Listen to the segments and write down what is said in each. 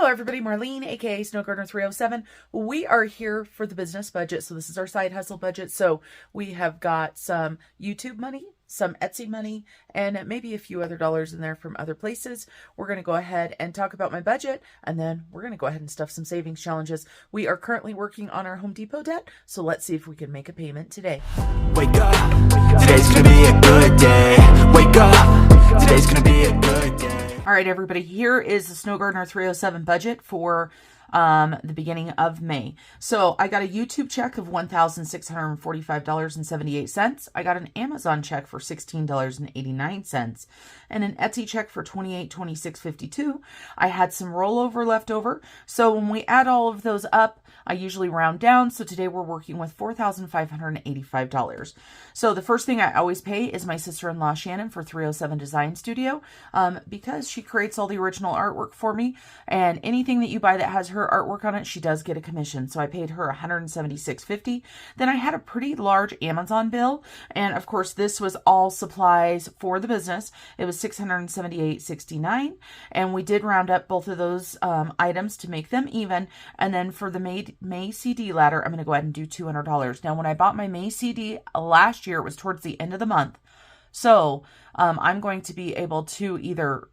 Hello everybody, Marlene, aka Snowgardener307. We are here for the business budget. So this is our side hustle budget. So we have got some YouTube money, some Etsy money, and maybe a few other dollars in there from other places. We're going to go ahead and talk about my budget, and then we're going to go ahead and stuff some savings challenges. We are currently working on our Home Depot debt, so let's see if we can make a payment today. Wake up, today's gonna be a good day. Wake up, today's gonna be a good day. All right, everybody, here is the Snowgardener307 budget for the beginning of May. So I got a YouTube check of $1,645.78. I got an Amazon check for $16.89 and an Etsy check for $28.26.52. I had some rollover left over. So when we add all of those up, I usually round down. So today we're working with $4,585. So the first thing I always pay is my sister-in-law Shannon for 307 Design Studio because she creates all the original artwork for me, and anything that you buy that has her artwork on it, she does get a commission. So I paid her $176.50. Then I had a pretty large Amazon bill, and of course this was all supplies for the business. It was $678.69, and we did round up both of those items to make them even. And then for the May CD ladder, I'm going to go ahead and do $200. Now when I bought my May CD last year, it was towards the end of the month, so I'm going to be able to either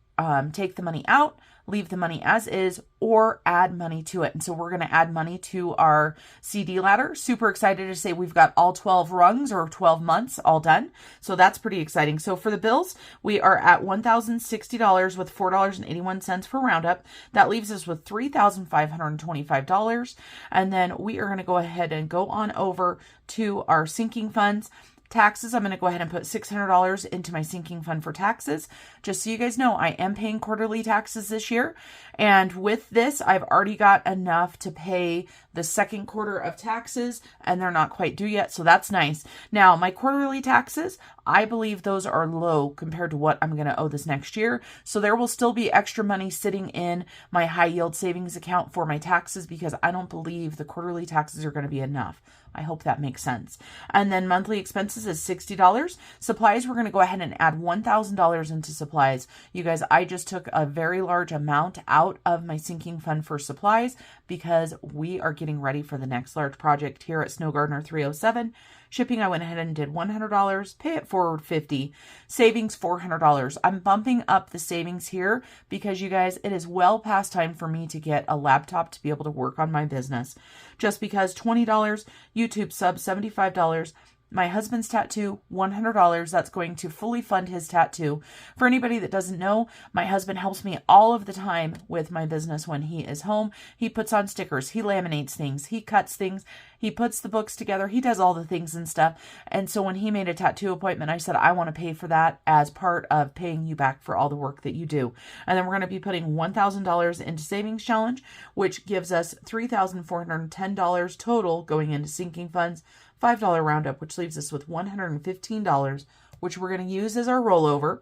take the money out, leave the money as is, or add money to it. And so we're going to add money to our CD ladder. Super excited to say we've got all 12 rungs or 12 months all done. So that's pretty exciting. So for the bills, we are at $1,060 with $4.81 for roundup. That leaves us with $3,525. And then we are going to go ahead and go on over to our sinking funds. Taxes, I'm going to go ahead and put $600 into my sinking fund for taxes. Just so you guys know, I am paying quarterly taxes this year. And with this, I've already got enough to pay the second quarter of taxes, and they're not quite due yet. So that's nice. Now, my quarterly taxes, I believe those are low compared to what I'm going to owe this next year. So there will still be extra money sitting in my high yield savings account for my taxes because I don't believe the quarterly taxes are going to be enough. I hope that makes sense. And then monthly expenses is $60. Supplies, we're going to go ahead and add $1,000 into supplies. You guys, I just took a very large amount out of my sinking fund for supplies because we are getting ready for the next large project here at Snowgardener307. Shipping, I went ahead and did $100, pay it forward $50, savings $400. I'm bumping up the savings here because you guys, it is well past time for me to get a laptop to be able to work on my business. Just because $20, YouTube sub $75, my husband's tattoo, $100. That's going to fully fund his tattoo. For anybody that doesn't know, my husband helps me all of the time with my business when he is home. He puts on stickers, he laminates things, he cuts things, he puts the books together, he does all the things and stuff. And so when he made a tattoo appointment, I said, I want to pay for that as part of paying you back for all the work that you do. And then we're going to be putting $1,000 into savings challenge, which gives us $3,410 total going into sinking funds. $5 roundup, which leaves us with $115, which we're going to use as our rollover.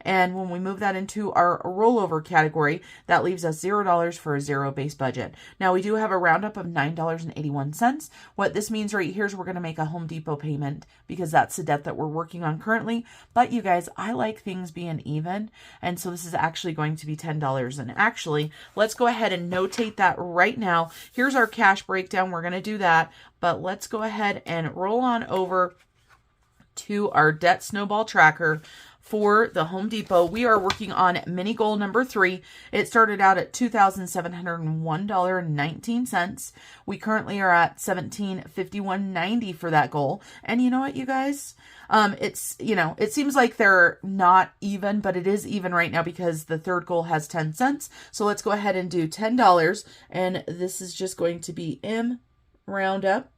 And when we move that into our rollover category, that leaves us $0 for a zero base budget. Now we do have a roundup of $9.81. What this means right here is we're going to make a Home Depot payment because that's the debt that we're working on currently. But you guys, I like things being even. And so this is actually going to be $10. And actually, let's go ahead and notate that right now. Here's our cash breakdown. We're going to do that. But let's go ahead and roll on over to our debt snowball tracker for the Home Depot. We are working on mini goal number 3. It started out at $2,701.19. We currently are at $1,751.90 for that goal. And you know what, you guys? It's, you know, it seems like they're not even, but it is even right now because the third goal has 10 cents. So let's go ahead and do $10. And this is just going to be M roundup.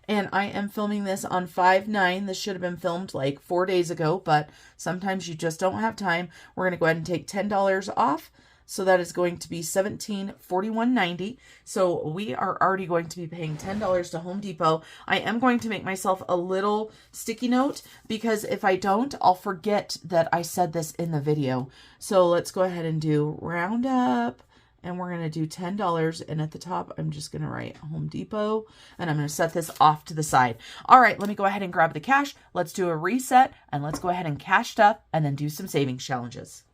And I am filming this on 5/9. This should have been filmed like 4 days ago, but sometimes you just don't have time. We're going to go ahead and take $10 off. So that is going to be $1,741.90. So we are already going to be paying $10 to Home Depot. I am going to make myself a little sticky note because if I don't, I'll forget that I said this in the video. So let's go ahead and do roundup. And we're going to do $10. And at the top, I'm just going to write Home Depot. And I'm going to set this off to the side. All right, let me go ahead and grab the cash. Let's do a reset. And let's go ahead and cash stuff and then do some savings challenges.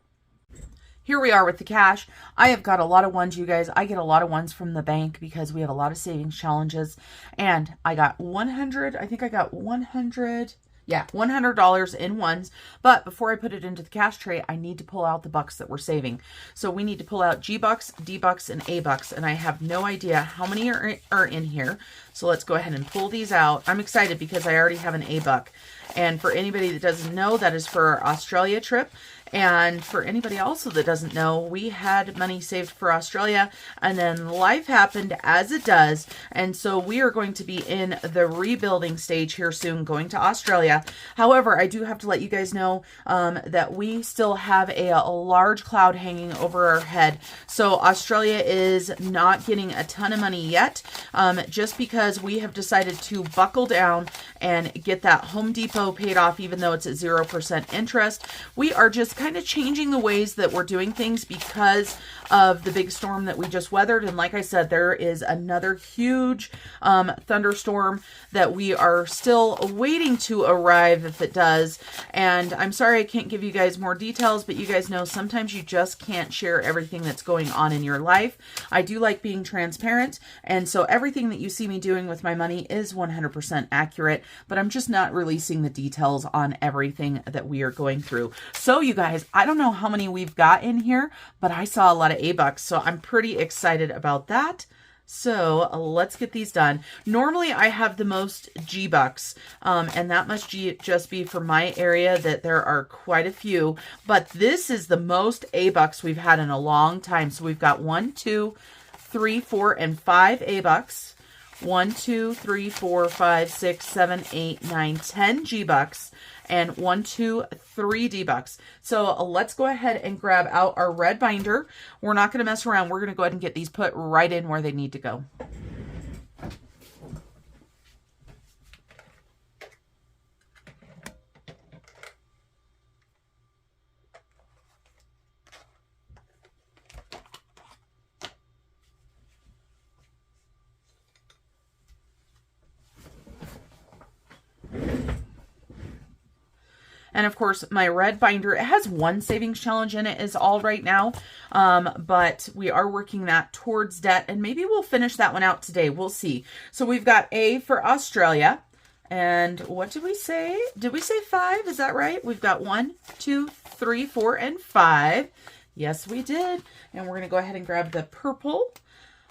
here we are with the cash. I have got a lot of ones, you guys. I get a lot of ones from the bank because we have a lot of savings challenges. And I got 100, I think I got 100... yeah, $100 in ones. But before I put it into the cash tray, I need to pull out the bucks that we're saving. So we need to pull out G bucks, D bucks, and A bucks. And I have no idea how many are in here. So let's go ahead and pull these out. I'm excited because I already have an A buck. And for anybody that doesn't know, that is for our Australia trip. And for anybody also that doesn't know, we had money saved for Australia, and then life happened as it does. And so we are going to be in the rebuilding stage here soon, going to Australia. However, I do have to let you guys know that we still have a large cloud hanging over our head. So Australia is not getting a ton of money yet, just because we have decided to buckle down and get that Home Depot paid off, even though it's at 0% interest. We are just kind of changing the ways that we're doing things because of the big storm that we just weathered. And like I said, there is another huge thunderstorm that we are still waiting to arrive if it does. And I'm sorry I can't give you guys more details, but you guys know sometimes you just can't share everything that's going on in your life. I do like being transparent, and so everything that you see me doing with my money is 100% accurate, but I'm just not releasing the details on everything that we are going through. So you guys, I don't know how many we've got in here, but I saw a lot of A-bucks, so I'm pretty excited about that. So let's get these done. Normally I have the most G-bucks, and that must just be for my area that there are quite a few, but this is the most A-bucks we've had in a long time. So we've got 1, 2, 3, 4, and 5 A-bucks. 1, 2, 3, 4, 5, 6, 7, 8, 9, 10 G-bucks, and 1, 2, 3 D-bucks. So let's go ahead and grab out our red binder. We're not going to mess around. We're going to go ahead and get these put right in where they need to go. And of course, my red binder, it has one savings challenge in it is all right now. But we are working that towards debt, and maybe we'll finish that one out today. We'll see. So we've got A for Australia. And what did we say? Did we say 5? Is that right? We've got 1, 2, 3, 4, and 5. Yes, we did. And we're going to go ahead and grab the purple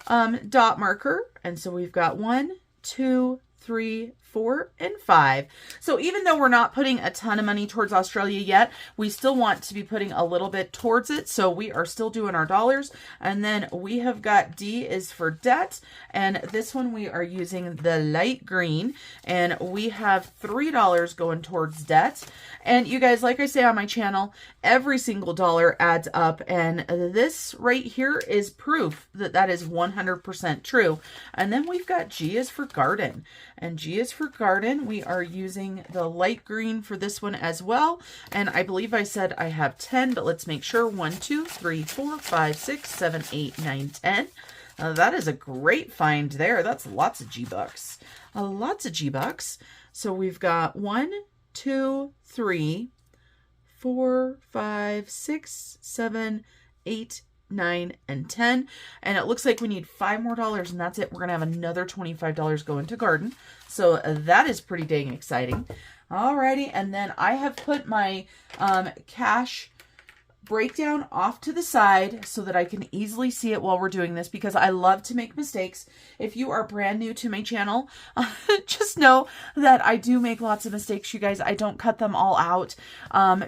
dot marker. And so we've got 1, 2, 3, 4, and 5. So even though we're not putting a ton of money towards Australia yet, we still want to be putting a little bit towards it. So we are still doing our dollars. And then we have got D is for debt. And this one we are using the light green. And we have $3 going towards debt. And you guys, like I say on my channel, every single dollar adds up. And this right here is proof that that is 100% true. And then we've got G is for garden. And G is for garden. We are using the light green for this one as well. And I believe I said I have 10, but let's make sure. 1, 2, 3, 4, 5, 6, 7, 8, 9, 10. That is a great find there. That's lots of G-bucks. Lots of G-bucks. So we've got 1, 2, 3, 4, 5, 6, 7, 8, 9, and 10. And it looks like we need 5 more dollars, and that's it. We're going to have another $25 going to garden. So that is pretty dang exciting. Alrighty, and then I have put my cash breakdown off to the side so that I can easily see it while we're doing this, because I love to make mistakes. If you are brand new to my channel, just know that I do make lots of mistakes, you guys. I don't cut them all out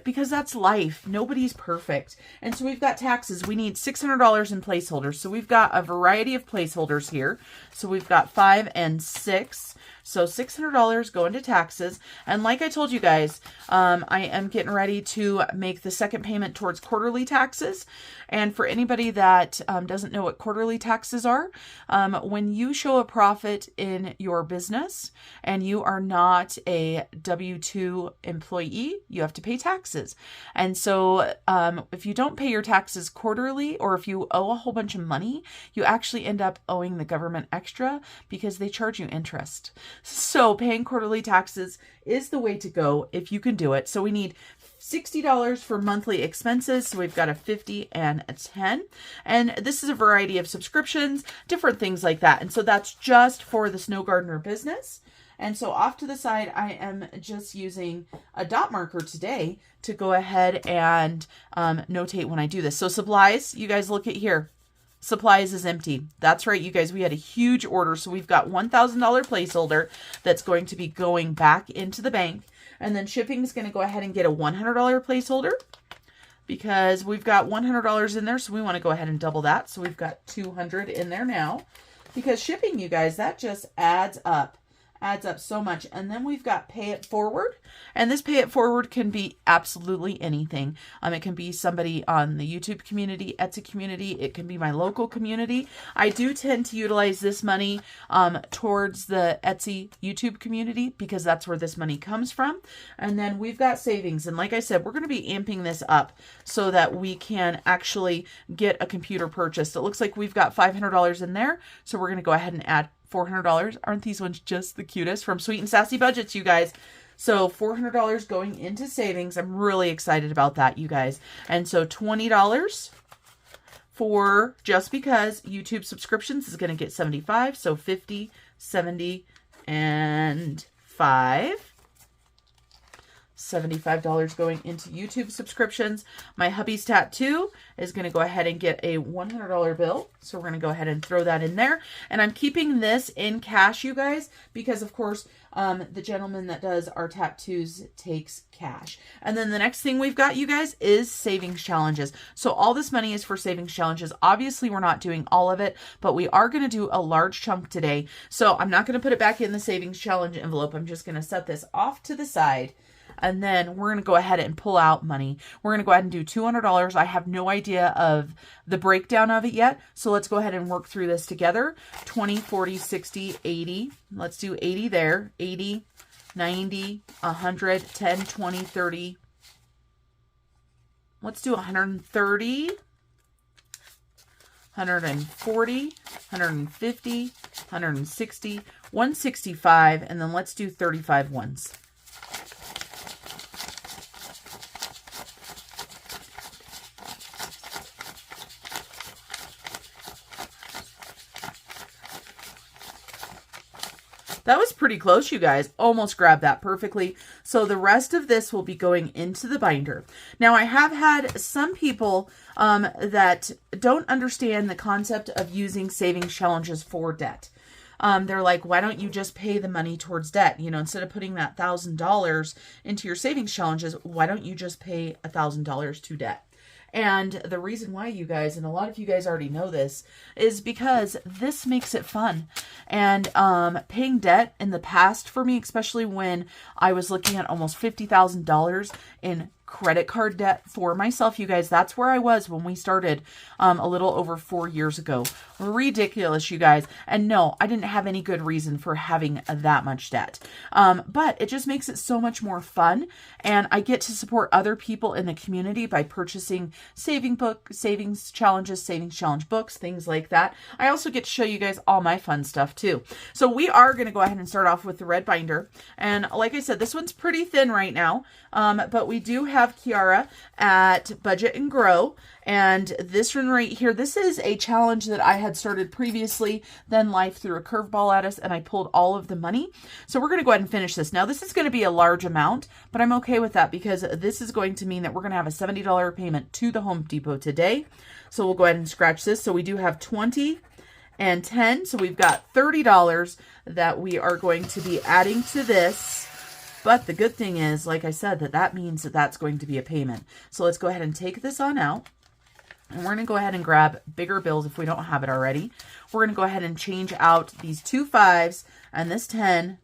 because that's life. Nobody's perfect. And so we've got taxes. We need $600 in placeholders. So we've got a variety of placeholders here. So we've got 5 and 6. So $600 going to taxes. And like I told you guys, I am getting ready to make the second payment towards quarterly taxes. And for anybody that doesn't know what quarterly taxes are, when you show a profit in your business and you are not a W-2 employee, you have to pay taxes. And so if you don't pay your taxes quarterly, or if you owe a whole bunch of money, you actually end up owing the government extra because they charge you interest. So paying quarterly taxes is the way to go if you can do it. So we need $60 for monthly expenses. So we've got a 50 and a 10. And this is a variety of subscriptions, different things like that. And so that's just for the Snow Gardener business. And so off to the side, I am just using a dot marker today to go ahead and notate when I do this. So supplies, you guys look at here. Supplies is empty. That's right, you guys. We had a huge order. So we've got $1,000 placeholder that's going to be going back into the bank. And then shipping is going to go ahead and get a $100 placeholder because we've got $100 in there. So we want to go ahead and double that. So we've got $200 in there now because shipping, you guys, that just adds up so much. And then we've got pay it forward, and this pay it forward can be absolutely anything. It can be somebody on the YouTube community, Etsy community. It can be my local community. I do tend to utilize this money towards the Etsy YouTube community because that's where this money comes from. And then we've got savings. And like I said, we're going to be amping this up so that we can actually get a computer purchased. It looks like we've got $500 in there. So we're going to go ahead and add $400. Aren't these ones just the cutest? From Sweet and Sassy Budgets, you guys. So $400 going into savings. I'm really excited about that, you guys. And so $20 for just because YouTube subscriptions is going to get 75. So 50, 70, and 5. $75 going into YouTube subscriptions. My hubby's tattoo is going to go ahead and get a $100 bill. So we're going to go ahead and throw that in there. And I'm keeping this in cash, you guys, because of course, the gentleman that does our tattoos takes cash. And then the next thing we've got, you guys, is savings challenges. So all this money is for savings challenges. Obviously, we're not doing all of it, but we are going to do a large chunk today. So I'm not going to put it back in the savings challenge envelope. I'm just going to set this off to the side. And then we're going to go ahead and pull out money. We're going to go ahead and do $200. I have no idea of the breakdown of it yet. So let's go ahead and work through this together. 20, 40, 60, 80. Let's do 80 there. 80, 90, 100, 10, 20, 30. Let's do 130. 140, 150, 160, 165, and then let's do 35 ones. That was pretty close, you guys. Almost grabbed that perfectly. So the rest of this will be going into the binder. Now, I have had some people that don't understand the concept of using savings challenges for debt. They're like, why don't you just pay the money towards debt? You know, instead of putting that $1,000 into your savings challenges, why don't you just pay $1,000 to debt? And the reason why, you guys, and a lot of you guys already know this, is because this makes it fun. And paying debt in the past for me, especially when I was looking at almost $50,000 in credit card debt for myself, you guys, that's where I was when we started a little over 4 years ago. Ridiculous, you guys. And no, I didn't have any good reason for having that much debt. But it just makes it so much more fun. And I get to support other people in the community by purchasing savings challenge books, things like that. I also get to show you guys all my fun stuff too. So we are going to go ahead and start off with the red binder. And like I said, this one's pretty thin right now. But we do have Kiara at Budget and Grow. And this one right here, this is a challenge that I had started previously. Then life threw a curveball at us and I pulled all of the money. So we're going to go ahead and finish this. Now, this is going to be a large amount, but I'm okay with that because this is going to mean that we're going to have a $70 payment to the Home Depot today. So we'll go ahead and scratch this. So we do have 20 and 10. So we've got $30 that we are going to be adding to this. But the good thing is, like I said, that means that that's going to be a payment. So let's go ahead and take this on out. And we're going to go ahead and grab bigger bills if we don't have it already. We're going to go ahead and change out these 2 5s and this 10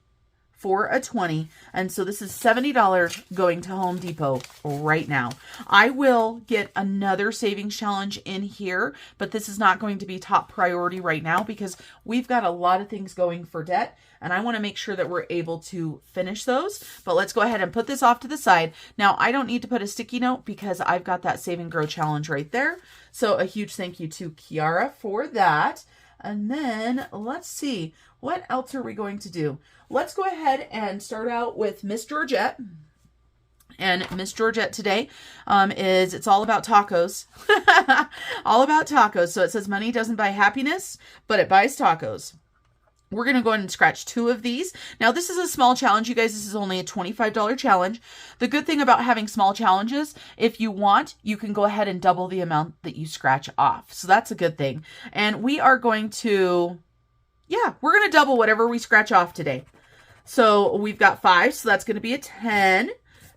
for a 20. And so this is $70 going to Home Depot right now. I will get another savings challenge in here, but this is not going to be top priority right now because we've got a lot of things going for debt. And I want to make sure that we're able to finish those. But let's go ahead and put this off to the side. Now, I don't need to put a sticky note because I've got that Save and Grow challenge right there. So a huge thank you to Kiara for that. And then let's see, what else are we going to do? Let's go ahead and start out with Miss Georgette. And Miss Georgette today it's all about tacos. All about tacos. So it says money doesn't buy happiness, but it buys tacos. We're going to go ahead and scratch 2 of these. Now, this is a small challenge, you guys. This is only a $25 challenge. The good thing about having small challenges, if you want, you can go ahead and double the amount that you scratch off. So that's a good thing. And we are going to, we're going to double whatever we scratch off today. So we've got 5, so that's going to be a 10.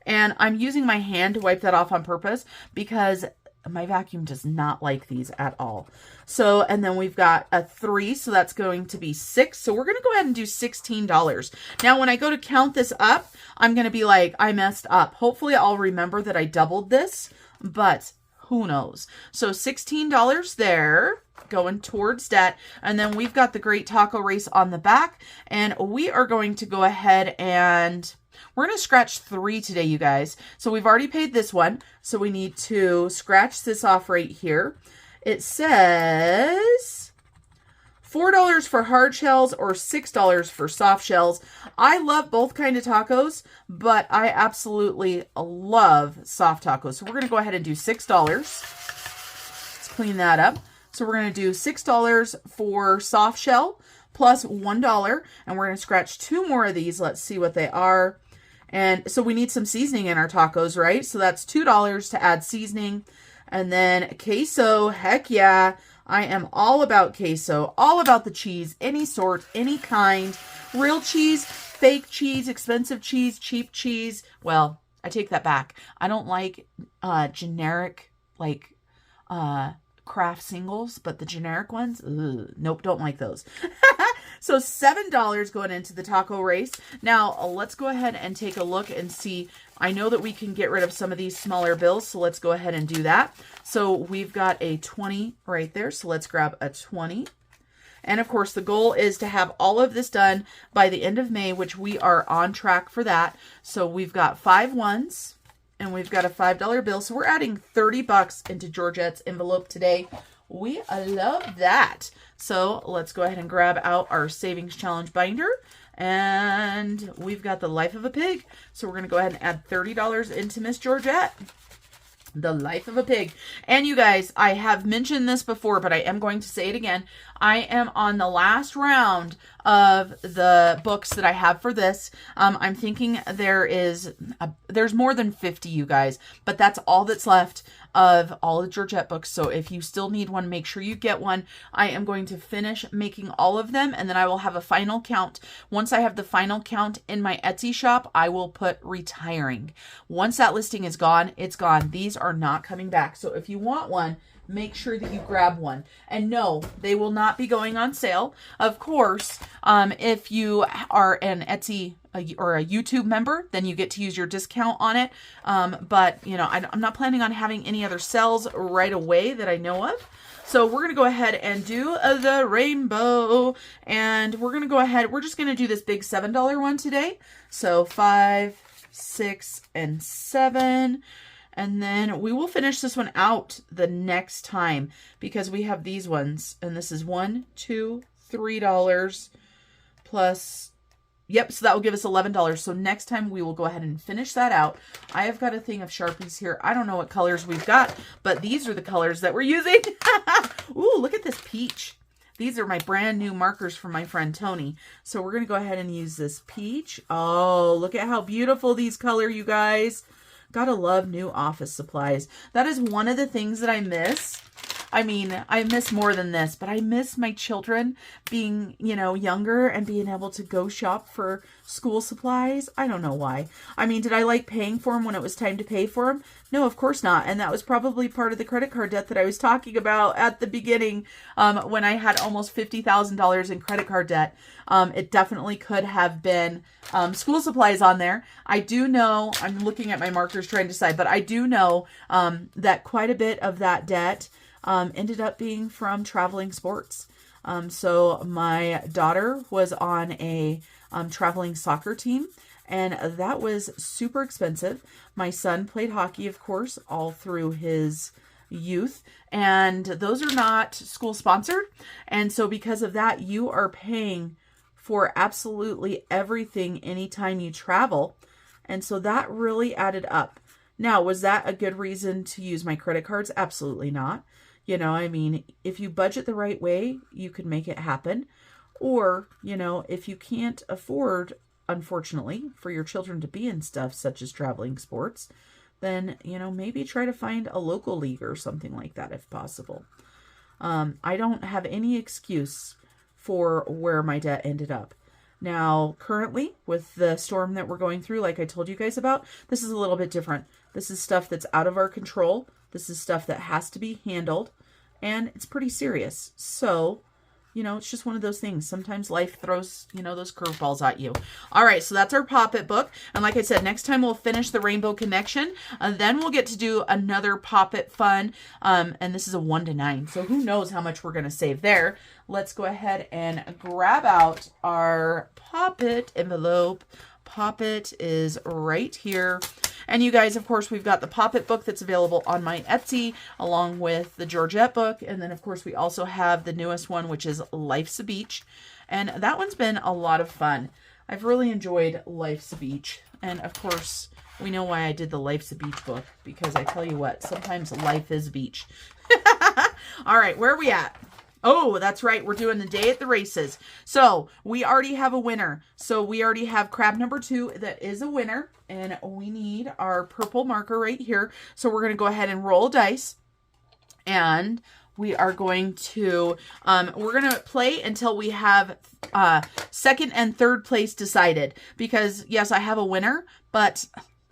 And I'm using my hand to wipe that off on purpose because my vacuum does not like these at all. So, and then we've got a 3, so that's going to be 6. So we're going to go ahead and do $16. Now, when I go to count this up, I'm going to be like, I messed up. Hopefully I'll remember that I doubled this, but who knows? So $16 there, going towards debt. And then we've got the Great Taco Race on the back, and we are going to go ahead and we're going to scratch 3 today, you guys. So we've already paid this one. So we need to scratch this off right here. It says $4 for hard shells or $6 for soft shells. I love both kind of tacos, but I absolutely love soft tacos. So we're going to go ahead and do $6. Let's clean that up. So we're going to do $6 for soft shell plus $1. And we're going to scratch 2 more of these. Let's see what they are. And so we need some seasoning in our tacos, right? So that's $2 to add seasoning. And then queso, heck yeah. I am all about queso, all about the cheese, any sort, any kind. Real cheese, fake cheese, expensive cheese, cheap cheese. Well, I take that back. I don't like generic, like craft singles, but the generic ones, nope, don't like those. So $7 going into the taco race. Now, let's go ahead and take a look and see. I know that we can get rid of some of these smaller bills, so let's go ahead and do that. So we've got a 20 right there, so let's grab a 20. And of course, the goal is to have all of this done by the end of May, which we are on track for that. So we've got 5 ones, and we've got a $5 bill. So we're adding 30 bucks into Georgette's envelope today. We love that. So let's go ahead and grab out our savings challenge binder. And we've got the Life of a Pig. So we're going to go ahead and add $30 into Miss Georgette. The Life of a Pig. And you guys, I have mentioned this before, but I am going to say it again. I am on the last round of the books that I have for this. I'm thinking there's more than 50, you guys, but that's all that's left of all the Georgette books. So if you still need one, make sure you get one. I am going to finish making all of them, and then I will have a final count. Once I have the final count in my Etsy shop, I will put retiring. Once that listing is gone, it's gone. These are not coming back. So if you want one, make sure that you grab one. And no, they will not be going on sale. Of course, if you are an Etsy or a YouTube member, then you get to use your discount on it. But, you know, I'm not planning on having any other sales right away that I know of. So we're going to go ahead and do the rainbow. And we're going to go ahead. We're just going to do this big $7 one today. So 5, 6, and 7. And then we will finish this one out the next time because we have these ones. And this is $1, $2, $3 plus, yep, so that will give us $11. So next time we will go ahead and finish that out. I have got a thing of Sharpies here. I don't know what colors we've got, but these are the colors that we're using. Ooh, look at this peach. These are my brand new markers from my friend Tony. So we're going to go ahead and use this peach. Oh, look at how beautiful these color, you guys. Gotta love new office supplies. That is one of the things that I miss. I mean, I miss more than this, but I miss my children being, you know, younger and being able to go shop for school supplies. I don't know why. I mean, did I like paying for them when it was time to pay for them? No, of course not. And that was probably part of the credit card debt that I was talking about at the beginning when I had almost $50,000 in credit card debt. It definitely could have been school supplies on there. I do know, I'm looking at my markers trying to decide, but I do know that quite a bit of that debt ended up being from traveling sports. So my daughter was on a traveling soccer team, and that was super expensive. My son played hockey, of course, all through his youth, and those are not school sponsored. And so because of that, you are paying for absolutely everything anytime you travel. And so that really added up. Now, was that a good reason to use my credit cards? Absolutely not. You know, I mean, if you budget the right way, you could make it happen. Or, you know, if you can't afford, unfortunately, for your children to be in stuff such as traveling sports, then, you know, maybe try to find a local league or something like that if possible. I don't have any excuse for where my debt ended up. Now, currently, with the storm that we're going through, like I told you guys about, this is a little bit different. This is stuff that's out of our control. This is stuff that has to be handled, and it's pretty serious. So, you know, it's just one of those things. Sometimes life throws, you know, those curveballs at you. All right, so that's our Pop-It book. And like I said, next time we'll finish the Rainbow Connection. And then we'll get to do another Pop-It fun. And this is a 1 to 9. So who knows how much we're going to save there. Let's go ahead and grab out our Pop-It envelope. Pop-It is right here. And you guys, of course, we've got the Pop-It book that's available on my Etsy, along with the Georgette book. And then, of course, we also have the newest one, which is Life's a Beach. And that one's been a lot of fun. I've really enjoyed Life's a Beach. And, of course, we know why I did the Life's a Beach book. Because I tell you what, sometimes life is a beach. All right, where are we at? Oh, that's right. We're doing the day at the races. So we already have a winner. So we already have crab number 2 that is a winner. And we need our purple marker right here. So we're going to go ahead and roll dice. And we are going to, we're going to play until we have second and third place decided. Because, yes, I have a winner, but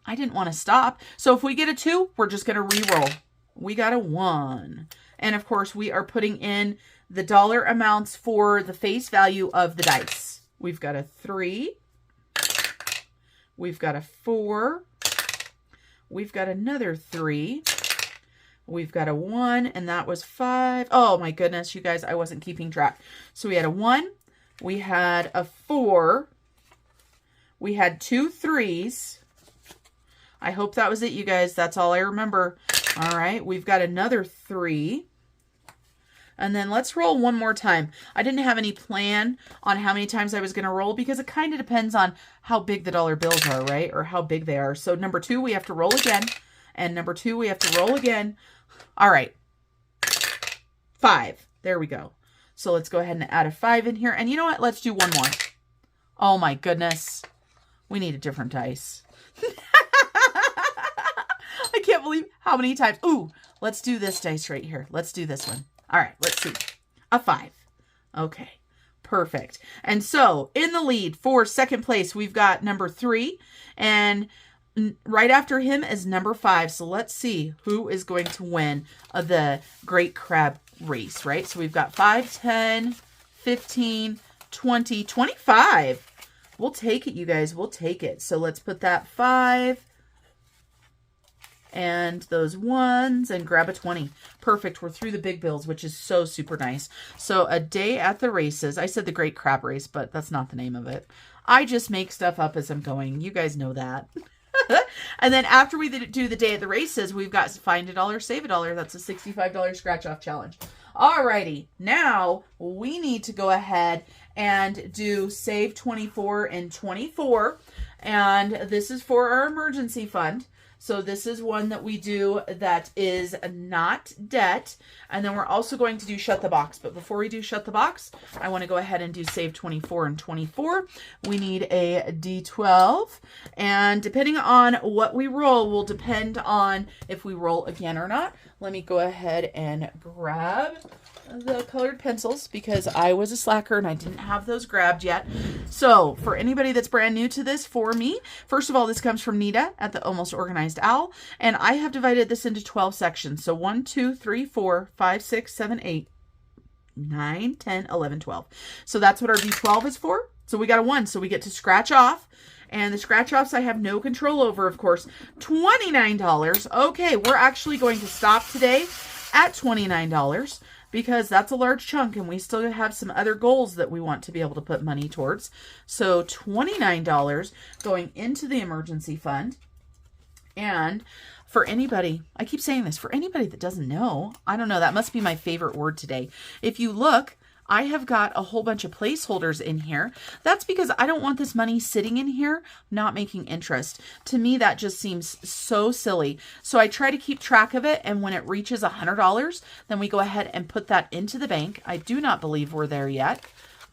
I didn't want to stop. So if we get a 2, we're just going to re-roll. We got a 1. And, of course, we are putting in the dollar amounts for the face value of the dice. We've got a 3. We've got a 4. We've got another 3. We've got a 1, and that was 5. Oh, my goodness, you guys, I wasn't keeping track. So we had a 1. We had a 4. We had 2 3s. I hope that was it, you guys. That's all I remember. All right, we've got another 3. And then let's roll one more time. I didn't have any plan on how many times I was going to roll because it kind of depends on how big the dollar bills are, right? Or how big they are. So number 2, we have to roll again. And number 2, we have to roll again. All right. 5. There we go. So let's go ahead and add a 5 in here. And you know what? Let's do one more. Oh my goodness. We need a different dice. I can't believe how many times. Ooh, let's do this dice right here. Let's do this one. All right, let's see. A 5. Okay, perfect. And so in the lead for second place, we've got number 3. And right after him is number 5. So let's see who is going to win the Great Crab Race, right? So we've got 5, 10, 15, 20, 25. We'll take it, you guys. We'll take it. So let's put that 5 and those 1s and grab a 20. Perfect. We're through the big bills, which is so super nice. So a day at the races. I said the Great Crab Race, but that's not the name of it. I just make stuff up as I'm going. You guys know that. And then after we do the day at the races, we've got Find a Dollar, Save a Dollar. That's a $65 scratch off challenge. Alrighty. Now we need to go ahead and do Save 24 and 24. And this is for our emergency fund. So this is one that we do that is not debt. And then we're also going to do Shut the Box. But before we do Shut the Box, I want to go ahead and do Save 24 and 24. We need a D12. And depending on what we roll will depend on if we roll again or not. Let me go ahead and grab the colored pencils because I was a slacker and I didn't have those grabbed yet. So for anybody that's brand new to this, for me, first of all, this comes from Nita at the Almost Organized Owl. And I have divided this into 12 sections. So 1, 2, 3, 4, 5, 6, 7, 8, 9, 10, 11, 12. So that's what our D12 is for. So we got a 1. So we get to scratch off. And the scratch offs I have no control over, of course. $29. Okay, we're actually going to stop today at $29. Because that's a large chunk and we still have some other goals that we want to be able to put money towards. So $29 going into the emergency fund. And for anybody, I keep saying this, for anybody that doesn't know, I don't know, that must be my favorite word today. If you look I have got a whole bunch of placeholders in here. That's because I don't want this money sitting in here, not making interest. To me, that just seems so silly. So I try to keep track of it. And when it reaches $100, then we go ahead and put that into the bank. I do not believe we're there yet,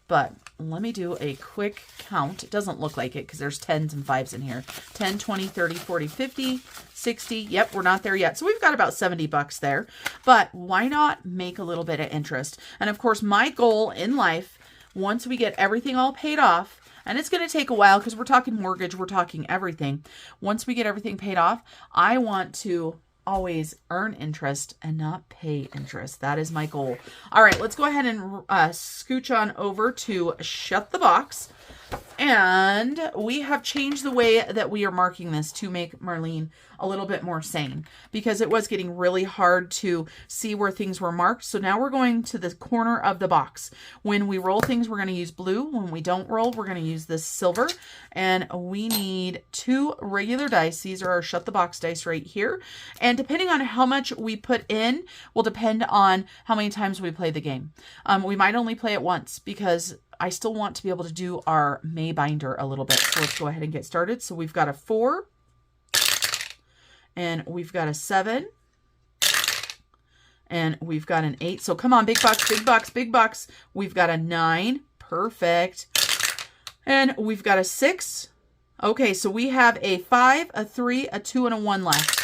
but let me do a quick count. It doesn't look like it because there's 10s and 5s in here. 10, 20, 30, 40, 50, 60. Yep, we're not there yet. So we've got about 70 bucks there. But why not make a little bit of interest? And of course, my goal in life, once we get everything all paid off, and it's going to take a while because we're talking mortgage, we're talking everything. Once we get everything paid off, I want to always earn interest and not pay interest. That is my goal. All right, let's go ahead and scooch on over to Shut the Box. And we have changed the way that we are marking this to make Marlene a little bit more sane, because it was getting really hard to see where things were marked. So now we're going to the corner of the box. When we roll things, we're going to use blue. When we don't roll, we're going to use this silver. And we need 2 regular dice. These are our Shut the Box dice right here. And depending on how much we put in will depend on how many times we play the game. We might only play it once because I still want to be able to do our May binder a little bit. So let's go ahead and get started. So we've got a 4 and we've got a 7 and we've got an 8. So come on, big bucks, big bucks, big bucks. We've got a 9. Perfect. And we've got a 6. Okay, so we have a 5, a 3, a 2, and a 1 left.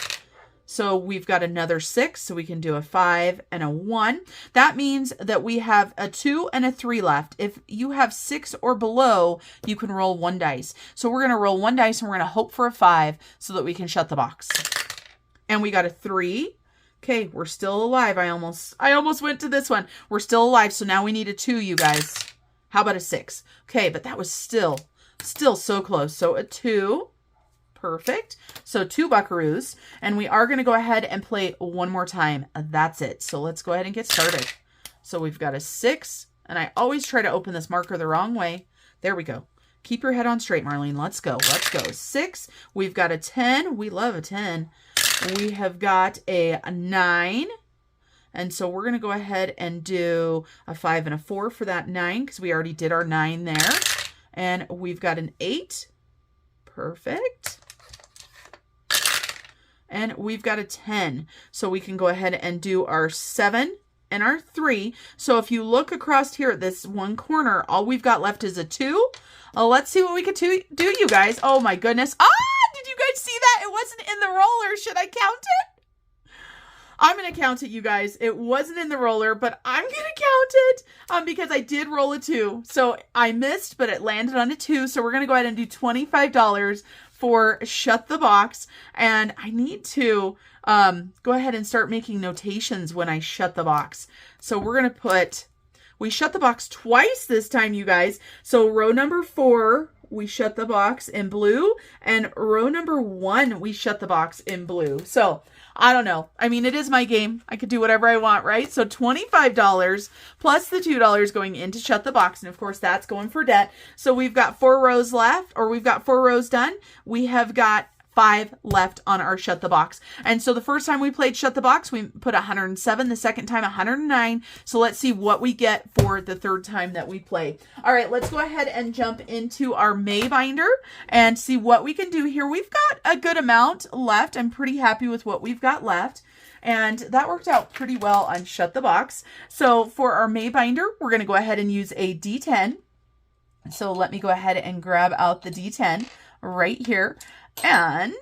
So we've got another 6, so we can do a 5 and a 1. That means that we have a 2 and a 3 left. If you have 6 or below, you can roll 1 dice. So we're going to roll 1 dice and we're going to hope for a 5 so that we can shut the box. And we got a 3. Okay, we're still alive. I almost went to this one. We're still alive, so now we need a 2, you guys. How about a 6? Okay, but that was still so close. So a 2. Perfect. So 2 buckaroos, and we are going to go ahead and play one more time. That's it. So let's go ahead and get started. So we've got a 6, and I always try to open this marker the wrong way. There we go. Keep your head on straight, Marlene. Let's go. Let's go. 6. We've got a 10. We love a 10. We have got a 9. And so we're going to go ahead and do a 5 and a 4 for that 9 because we already did our 9 there. And we've got an 8. Perfect. And we've got a 10. So we can go ahead and do our 7 and our 3. So if you look across here at this one corner, all we've got left is a 2. Let's see what we could do, you guys. Oh my goodness. Ah, did you guys see that? It wasn't in the roller. Should I count it? I'm going to count it, you guys. It wasn't in the roller, but I'm going to count it because I did roll a 2. So I missed, but it landed on a 2. So we're going to go ahead and do $25 for Shut the Box. And I need to go ahead and start making notations when I shut the box. So we're going to put, we shut the box twice this time, you guys. So row number 4, we shut the box in blue, and row number 1, we shut the box in blue. So I don't know. I mean, it is my game. I could do whatever I want, right? So $25 plus the $2 going into Shut the Box. And of course, that's going for debt. So we've got 4 rows left, or we've got 4 rows done. We have got 5 left on our Shut the Box. And so the first time we played Shut the Box, we put 107. The second time, 109. So let's see what we get for the third time that we play. All right, let's go ahead and jump into our May binder and see what we can do here. We've got a good amount left. I'm pretty happy with what we've got left. And that worked out pretty well on Shut the Box. So for our May binder, we're going to go ahead and use a D10. So let me go ahead and grab out the D10 right here. And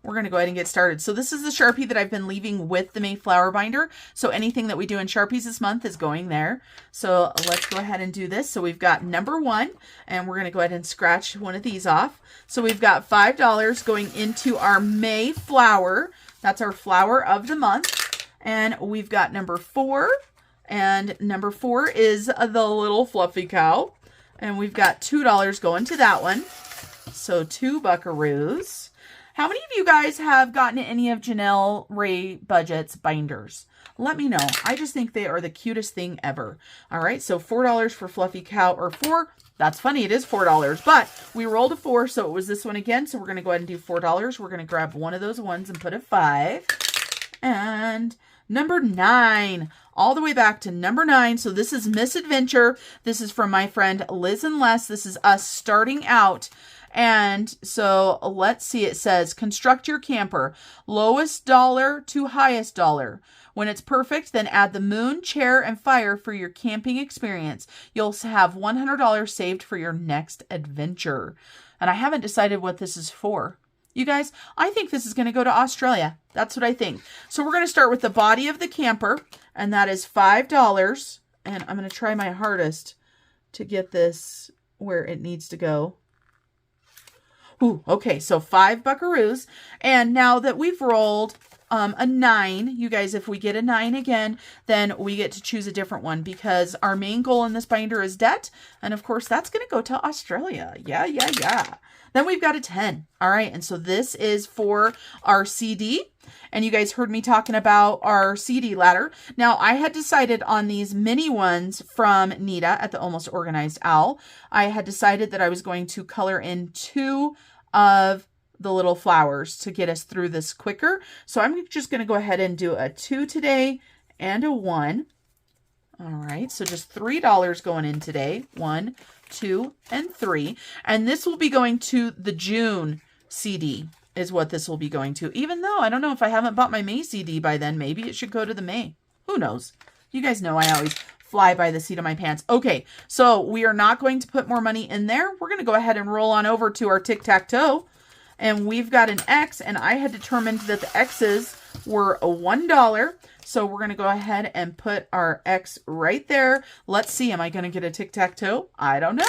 we're going to go ahead and get started. So this is the Sharpie that I've been leaving with the Mayflower binder. So anything that we do in Sharpies this month is going there. So let's go ahead and do this. So we've got number 1, and we're going to go ahead and scratch one of these off. So we've got $5 going into our Mayflower. That's our flower of the month. And we've got number 4, and number 4 is the little fluffy cow. And we've got $2 going to that one. So 2 buckaroos. How many of you guys have gotten any of Janelle Ray Budget's binders? Let me know. I just think they are the cutest thing ever. All right, so $4 for Fluffy Cow, or 4. That's funny, it is $4, but we rolled a 4, so it was this one again. So we're going to go ahead and do $4. We're going to grab one of those ones and put a 5. And Number 9, all the way back to number 9. So this is Misadventure. This is from my friend Liz and Les. This is us starting out. And so let's see, it says, construct your camper, lowest dollar to highest dollar. When it's perfect, then add the moon, chair, and fire for your camping experience. You'll have $100 saved for your next adventure. And I haven't decided what this is for. You guys, I think this is going to go to Australia. That's what I think. So we're going to start with the body of the camper, and that is $5. And I'm going to try my hardest to get this where it needs to go. Ooh, okay, so 5 buckaroos. And now that we've rolled a 9, you guys, if we get a 9 again, then we get to choose a different one because our main goal in this binder is debt. And of course, that's going to go to Australia. Yeah. Then we've got a 10. All right, and so this is for our CD. And you guys heard me talking about our CD ladder. Now, I had decided on these mini ones from Nita at the Almost Organized Owl. I had decided that I was going to color in 2 of the little flowers to get us through this quicker. So I'm just going to go ahead and do a 2 today and a 1. All right, so just $3 going in today. 1, 2, and 3. And this will be going to the June CD is what this will be going to. Even though I don't know if I haven't bought my May CD by then, maybe it should go to the May. Who knows? You guys know I always fly by the seat of my pants. Okay, so we are not going to put more money in there. We're going to go ahead and roll on over to our tic-tac-toe. And we've got an X, and I had determined that the X's were a $1. So we're going to go ahead and put our X right there. Let's see, am I going to get a tic-tac-toe? I don't know.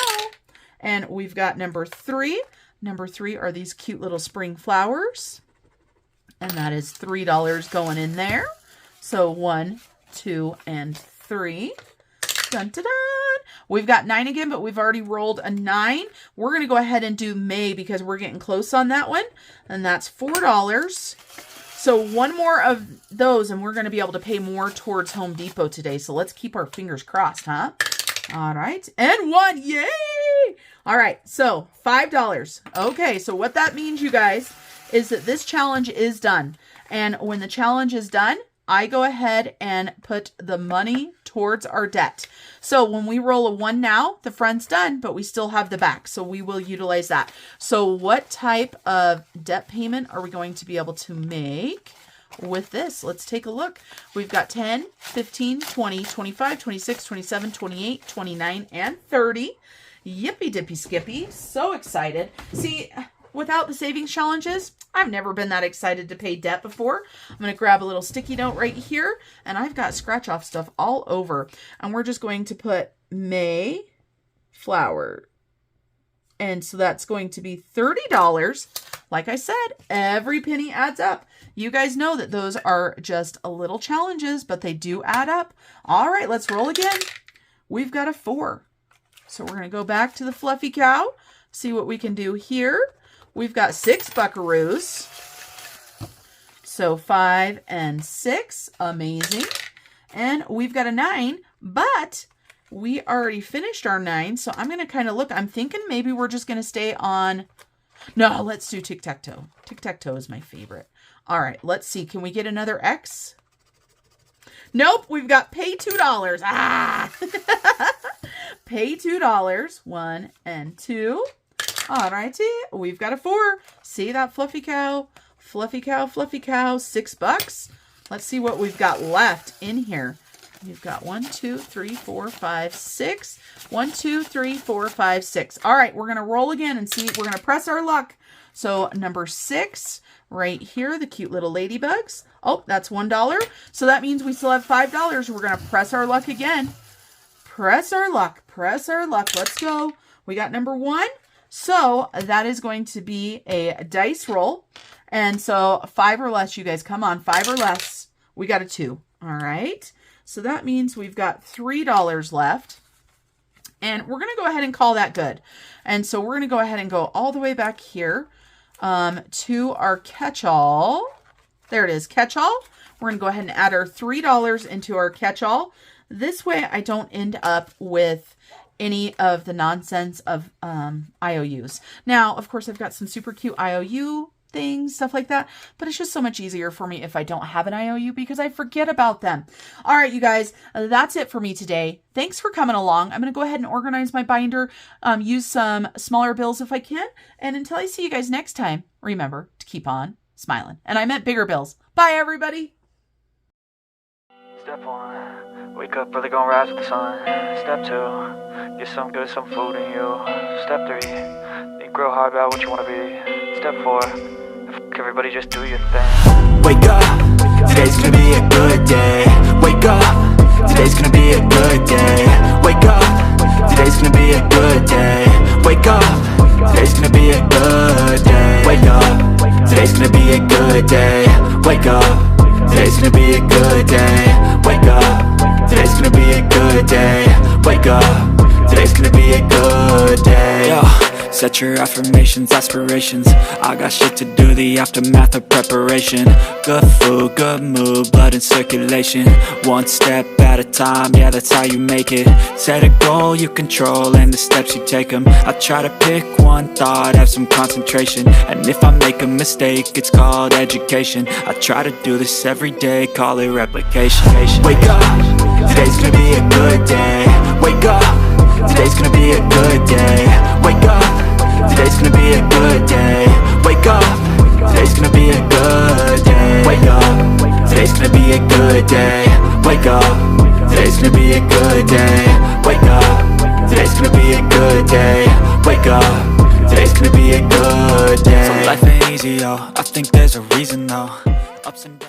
And we've got number 3. Number 3 are these cute little spring flowers. And that is $3 going in there. So 1, 2, and 3. Dun, dun, dun. We've got 9 again, but we've already rolled a 9. We're going to go ahead and do May because we're getting close on that one. And that's $4. So one more of those and we're going to be able to pay more towards Home Depot today. So let's keep our fingers crossed, huh? All right. And 1. Yay! All right. So $5. Okay. So what that means, you guys, is that this challenge is done. And when the challenge is done, I go ahead and put the money towards our debt. So when we roll a 1 now, the front's done, but we still have the back. So we will utilize that. So what type of debt payment are we going to be able to make with this? Let's take a look. We've got 10, 15, 20, 25, 26, 27, 28, 29, and 30. Yippee dippy skippy. So excited. See, without the savings challenges, I've never been that excited to pay debt before. I'm going to grab a little sticky note right here, and I've got scratch off stuff all over. And we're just going to put May flower. And so that's going to be $30. Like I said, every penny adds up. You guys know that those are just a little challenges, but they do add up. All right, let's roll again. We've got a 4. So we're going to go back to the fluffy cow, see what we can do here. We've got 6 buckaroos. So 5 and 6. Amazing. And we've got a 9, but we already finished our 9. So I'm going to kind of look. I'm thinking maybe we're just going to stay on. No, let's do tic-tac-toe. Tic-tac-toe is my favorite. All right, let's see. Can we get another X? Nope, we've got pay $2. Ah! Pay $2. 1 and 2. All righty, we've got a 4. See that fluffy cow? Fluffy cow, fluffy cow, $6. Let's see what we've got left in here. You've got 1, 2, 3, 4, 5, 6. 1, 2, 3, 4, 5, 6. All right, we're going to roll again and see. We're going to press our luck. So number 6 right here, the cute little ladybugs. Oh, that's $1. So that means we still have $5. We're going to press our luck again. Press our luck. Press our luck. Let's go. We got number 1. So that is going to be a dice roll. And so 5 or less, you guys, come on, 5 or less. We got a 2. All right. So that means we've got $3 left. And we're going to go ahead and call that good. And so we're going to go ahead and go all the way back here to our catch-all. There it is, catch-all. We're going to go ahead and add our $3 into our catch-all. This way I don't end up with any of the nonsense of IOUs. Now, of course, I've got some super cute IOU things, stuff like that. But it's just so much easier for me if I don't have an IOU because I forget about them. All right, you guys, that's it for me today. Thanks for coming along. I'm going to go ahead and organize my binder, use some smaller bills if I can. And until I see you guys next time, remember to keep on smiling. And I meant bigger bills. Bye, everybody. Step 1, wake up early, gonna rise with the sun. Step 2, get some good, some food in you. Step 3, think real hard about what you wanna be. Step 4, fuck everybody, just do your thing. Wake up, today's gonna be a good day. Wake up, today's gonna be a good day. Wake up, today's gonna be a good day. Wake up, today's gonna be a good day. Wake up, today's gonna be a good day. Wake up, today's gonna be a good day. Wake up, today's gonna be a good day. Wake up, today's gonna be a good day. Yo, set your affirmations, aspirations. I got shit to do, the aftermath of preparation. Good food, good mood, blood in circulation. One step at a time, yeah, that's how you make it. Set a goal you control and the steps you take them. I try to pick one thought, have some concentration. And if I make a mistake, it's called education. I try to do this every day, call it replication. Wake up, today's gonna be a good day. Wake up, today's gonna be a good day. Wake up, today's gonna be a good day. Wake up, today's gonna be a good day. Wake up, today's gonna be a good day. Wake up, today's gonna be a good day. Wake up, today's gonna be a good day. Wake up, today's gonna be a good day. So life ain't easy, yo, I think there's a reason though. Ups and downs.